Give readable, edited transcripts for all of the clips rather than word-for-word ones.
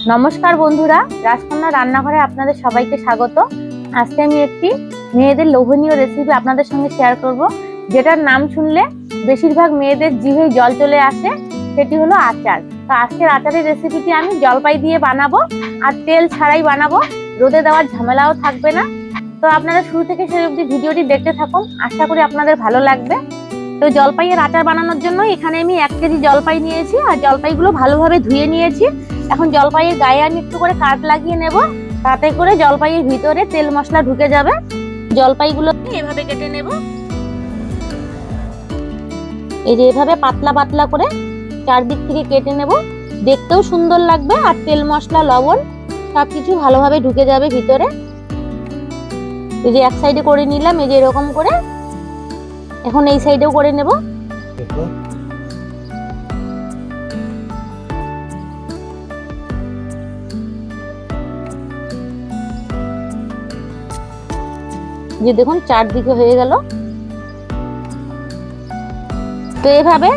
নমস্কার বন্ধুরা, রাজকন্যা রান্নাঘরে আপনাদের সবাইকে স্বাগত। আজকে আমি একটি মেয়েদের লোভনীয় রেসিপি আপনাদের সঙ্গে শেয়ার করব, যেটার নাম শুনলে বেশিরভাগ মেয়েদের জিভে জল চলে আসে। সেটি হলো আচার। তো আজকের আচারের রেসিপিটি আমি জলপাই দিয়ে বানাবো, আর তেল ছাড়াই বানাবো। রোদে দেওয়ার ঝামেলাও থাকবে না। তো আপনারা শুরু থেকে শেষ অবধি ভিডিওটি দেখতে থাকুন, আশা করি আপনাদের ভালো লাগবে। তো জলপাইয়ের আচার বানানোর জন্য এখানে আমি 1 কেজি জলপাই নিয়েছি, আর জলপাইগুলো ভালোভাবে ধুয়ে নিয়েছি। এখন জলপাইয়ের গায়ে আমি একটু করে কাট লাগিয়ে নেব, তাতে করে জলপাইয়ের ভিতরে তেল মশলা ঢুকে যাবে। জলপাইগুলো এভাবে কেটে নেব, এই যে এভাবে পাতলা পাতলা করে চারদিক থেকে কেটে নেব। দেখতেও সুন্দর লাগবে, আর তেল মশলা লবণ সবকিছু ভালোভাবে ঢুকে যাবে ভিতরে। এই যে এক সাইডে করে নিলাম, এই যে এরকম করে। এখন এই সাইডেও করে নেব। যে দেখুন চারদিকে হয়ে গেল। তো এভাবে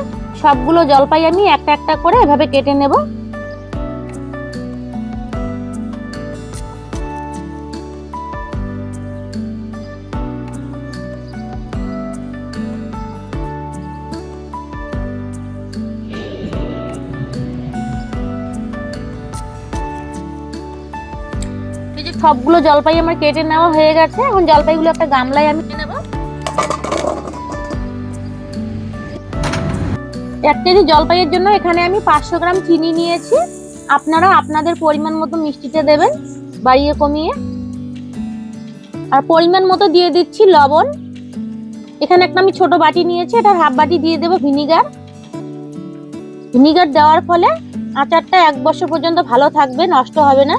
সবগুলো জলপাই আমি একটা একটা করে এভাবে কেটে নেব। সবগুলো জলপাই আমার কেটে নেওয়া হয়ে গেছে। এখন জলপাইগুলো একটা গামলায় আমি নেব। 1 কেজি জলপাইয়ের জন্য এখানে আমি 500 গ্রাম চিনি নিয়েছি। আপনারা আপনাদের পরিমাণ মতো মিষ্টিটা দেবেন, বাড়িয়ে কমিয়ে। আর পরিমাণ মতো দিয়ে দিচ্ছি লবণ। এখানে একটা আমি ছোট বাটি নিয়েছি, এটা হাফ বাটি দিয়ে দেব ভিনিগার। ভিনিগার দেওয়ার ফলে আচারটা 1 বছর পর্যন্ত ভালো থাকবে, নষ্ট হবে না।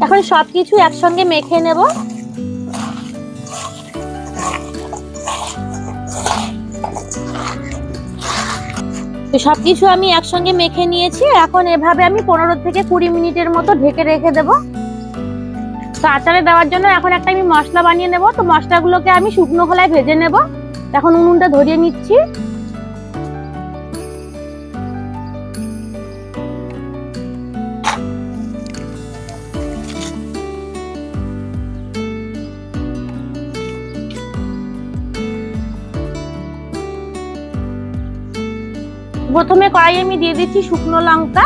এখন সবকিছু একসঙ্গে মেখে নেব। সবকিছু আমি একসঙ্গে মেখে নিয়েছি। এখন এভাবে আমি 15 থেকে 20 মিনিটের মতো ঢেকে রেখে দেব। তো আচারে দেওয়ার জন্য এখন একটা আমি মশলা বানিয়ে নেব। তো মশলাগুলোকে আমি শুকনো খোলায় ভেজে নেব। এখন উনুনটা ধরিয়ে নিচ্ছি। প্রথমে কড়াইয়ে আমি দিয়ে দিচ্ছি শুকনো লঙ্কা।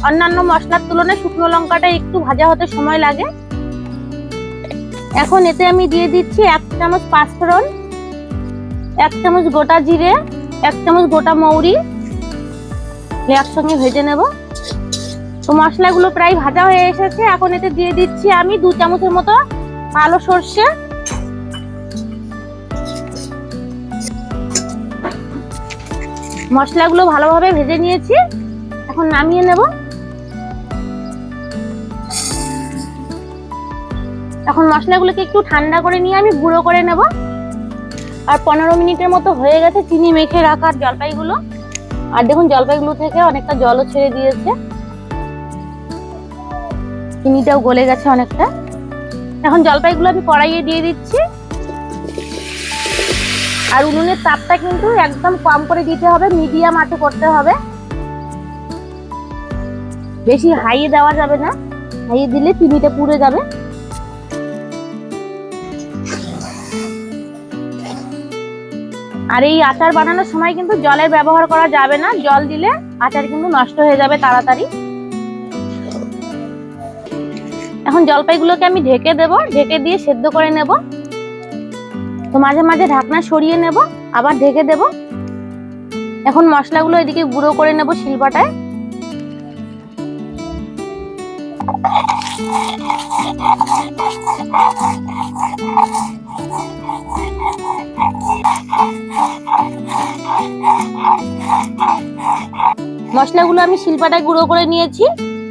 অন্যান্য মশলার তুলনায় শুকনো লঙ্কাটা একটু ভাজা হতে সময় লাগে। এখন এতে আমি দিয়ে দিচ্ছি 1 চামচ পাঁচফোড়ন, 1 চামচ গোটা জিরে, 1 চামচ গোটা মৌরি। একসঙ্গে ভেজে নেব। তো মশলাগুলো প্রায় ভাজা হয়ে এসেছে। এখন এতে দিয়ে দিচ্ছি আমি 2 চামচের মতো কালো সর্ষে। মশলাগুলো ভালোভাবে ভেজে নিয়েছি, এখন নামিয়ে নেব। এখন মশলাগুলোকে একটু ঠান্ডা করে নিয়ে আমি গুঁড়ো করে নেব। আর 15 মিনিটের মতো হয়ে গেছে চিনি মেখে রাখার জলপাইগুলো। আর দেখুন জলপাইগুলো থেকে অনেকটা জলও ছেড়ে দিয়েছে, চিনিটাও গলে গেছে অনেকটা। এখন জলপাইগুলো আমি কড়াইয়ে দিয়ে দিচ্ছি। আর উনুনের তাপটা কিন্তু একদম কম করে দিতে হবে, মিডিয়াম আঁচে করতে হবে। বেশি হাইয়ে দেওয়া যাবে না, হাইয়ে দিলে চিনিটা পুড়ে যাবে। আর এই আচার বানানোর সময় কিন্তু জলের ব্যবহার করা যাবে না, জল দিলে আচার কিন্তু নষ্ট হয়ে যাবে তাড়াতাড়ি। এখন জলপাইগুলোকে আমি ঢেকে দেব, ঢেকে দিয়ে সেদ্ধ করে নেব। তো মাঝে মাঝে ঢাকনা সরিয়ে নেব, আবার ঢেকে দেব। এখন মশলাগুলো এদিকে গুঁড়ো করে নেব শিলপাটায়। মশলাগুলো আমি শিলপাটায় গুঁড়ো করে নিয়েছি।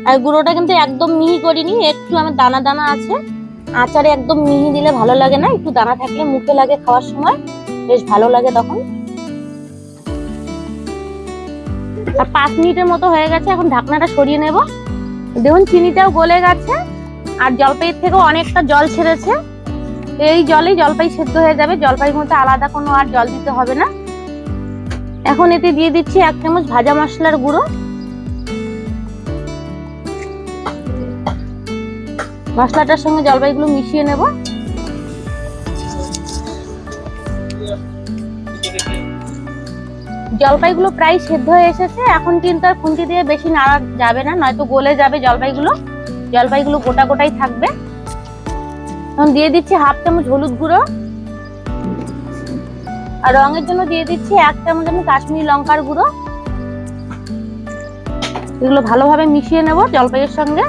আর গুঁড়োটা কিন্তু একদম মিহি করিনি, একটু আমার দানা দানা আছে। আচারে একদম মিহি দিলে ভালো লাগে না, একটু দানা থাকলে মুখে লাগে, খাওয়ার সময় বেশ ভালো লাগে তখন। আর 5 মিনিটের মতো হয়ে গেছে, এখন ঢাকনাটা সরিয়ে নেব। দেখুন চিনিটাও গলে গেছে, আর জলপাইয়ের থেকেও অনেকটা জল ছেড়েছে। এই জলেই জলপাই সেদ্ধ হয়ে যাবে, জলপাইয়ের মধ্যে আলাদা কোনো আর জল দিতে হবে না। এখন এতে দিয়ে দিচ্ছি 1 চামচ ভাজা মশলার গুঁড়ো। মশলাটার সঙ্গে জলপাইগুলো মিশিয়ে নেব। জলপাইগুলো প্রায় সেদ্ধ হয়ে এসেছে, এখন কিন্তু আর খুন্তি দিয়ে বেশি নাড়া যাবে না, নয়তো গলে যাবে জলপাইগুলো গোটা গোটাই থাকবে। এখন দিয়ে দিচ্ছি 1/2 চামচ হলুদ গুঁড়ো, আর রঙের জন্য দিয়ে দিচ্ছি 1 চামচ আমি কাশ্মীরি লঙ্কার গুঁড়ো। এগুলো ভালোভাবে মিশিয়ে নেব জলপাইয়ের সঙ্গে।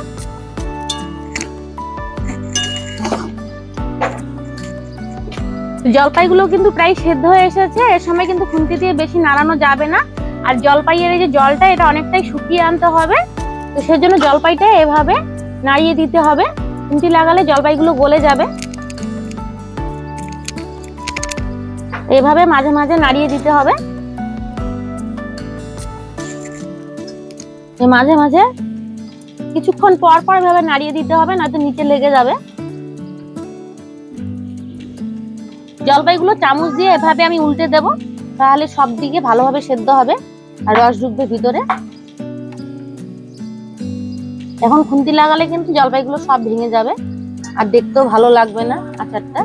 জলপাইগুলো কিন্তু প্রায় সেদ্ধ হয়ে এসেছে, এর সময় কিন্তু খুন্তি দিয়ে বেশি নাড়ানো যাবে না। আর জলপাইয়ের এই যে জলটা, এটা অনেকটাই শুকিয়ে আনতে হবে, তো সেজন্য জলপাইটা এভাবে নাড়িয়ে দিতে হবে। খুন্তি লাগালে জলপাইগুলো গলে যাবে। এভাবে মাঝে মাঝে নাড়িয়ে দিতে হবে। মাঝে মাঝে কিছুক্ষণ পর পর এভাবে নাড়িয়ে দিতে হবে, নয়তো নিচে লেগে যাবে। জলপাইগুলো চামচ দিয়ে এভাবে আমি উল্টে দেব, তাহলে সব দিকে ভালোভাবে সেদ্ধ হবে আর রস ঢুকবে ভিতরে। এখন খুন্তি লাগালে কিন্তু জলপাইগুলো সব ভেঙে যাবে আর দেখতেও ভালো লাগবে না আচারটা।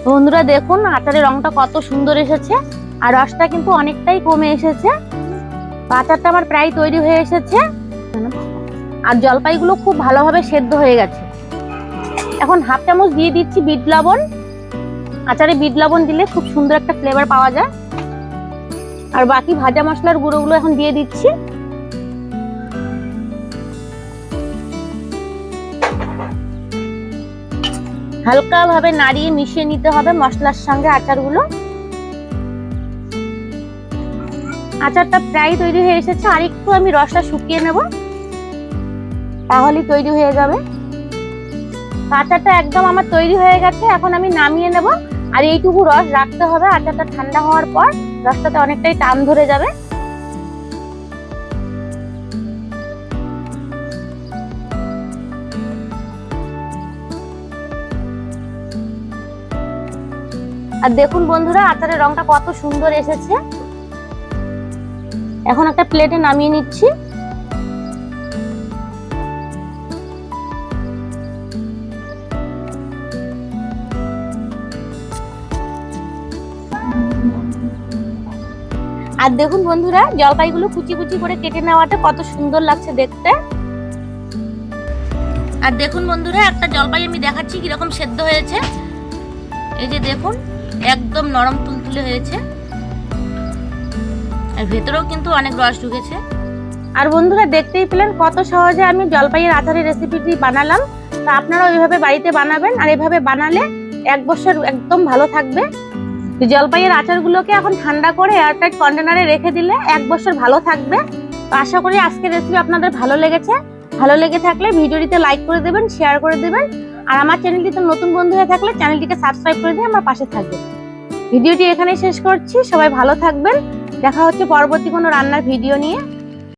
বন্ধুরা দেখুন আচারের রংটা কত সুন্দর এসেছে, আর রসটা কিন্তু অনেকটাই কমে এসেছে। আচারটা আমার প্রায় তৈরি হয়ে এসেছে, আর জলপাইগুলো খুব ভালোভাবে সেদ্ধ হয়ে গেছে। এখন 1/2 চামচ দিয়ে দিচ্ছি বিট লবণ। আচারে বিট লবণ দিলে খুব সুন্দর একটা ফ্লেভার পাওয়া যায়। আর বাকি ভাজা মশলার গুঁড়োগুলো এখন দিয়ে দিচ্ছি। হালকা ভাবে নাড়িয়ে মিশিয়ে নিতে হবে মশলার সঙ্গে আচারগুলো। আচারটা প্রায় তৈরি হয়ে এসেছে, আর একটু আমি রসটা শুকিয়ে নেব, তাহলেই তৈরি হয়ে যাবে। আচারটা একদম আমার তৈরি হয়ে গেছে, এখন আমি নামিয়ে নেব। আর এইটুকু রস রাখতে হবে, আচারটা ঠান্ডা হওয়ার পর রসটাতে অনেকটাই টান ধরে যাবে। আর দেখুন বন্ধুরা আচারের রংটা কত সুন্দর এসেছে। এখন একটা প্লেটে নামিয়ে নিচ্ছি। আর দেখুন বন্ধুরা জলপাইগুলো কুচি কুচি করে কেটে নেওয়াটা কত সুন্দর লাগছে দেখতে। আর দেখুন বন্ধুরা একটা জলপাই আমি দেখাচ্ছি কিরকম সেদ্ধ হয়েছে। এই যে দেখুন একদম নরম তুলতুলে হয়েছে, আর ভেতরেও কিন্তু অনেক রস ঢুকেছে। আর বন্ধুরা দেখতেই পেলেন কত সহজে আমি জলপাইয়ের আচারের রেসিপিটি বানালাম। তা আপনারাও এইভাবে বাড়িতে বানাবেন, আর এভাবে বানালে 1 বছর একদম ভালো থাকবে। জলপাইয়ের আচারগুলোকে এখন ঠান্ডা করে এয়ারটাইট কন্টেনারে রেখে দিলে 1 বছর ভালো থাকবে। তো আশা করি আজকের রেসিপি আপনাদের ভালো লেগেছে। ভালো লেগে থাকলে ভিডিওটিতে লাইক করে দেবেন, শেয়ার করে দেবেন, আর আমার চ্যানেলটিতে নতুন বন্ধু হয়ে থাকলে চ্যানেলটিকে সাবস্ক্রাইব করে দিয়ে আমার পাশে থাকবেন। ভিডিওটি এখানেই শেষ করছি, সবাই ভালো থাকবেন। দেখা হচ্ছে পরবর্তী কোনো রান্নার ভিডিও নিয়ে।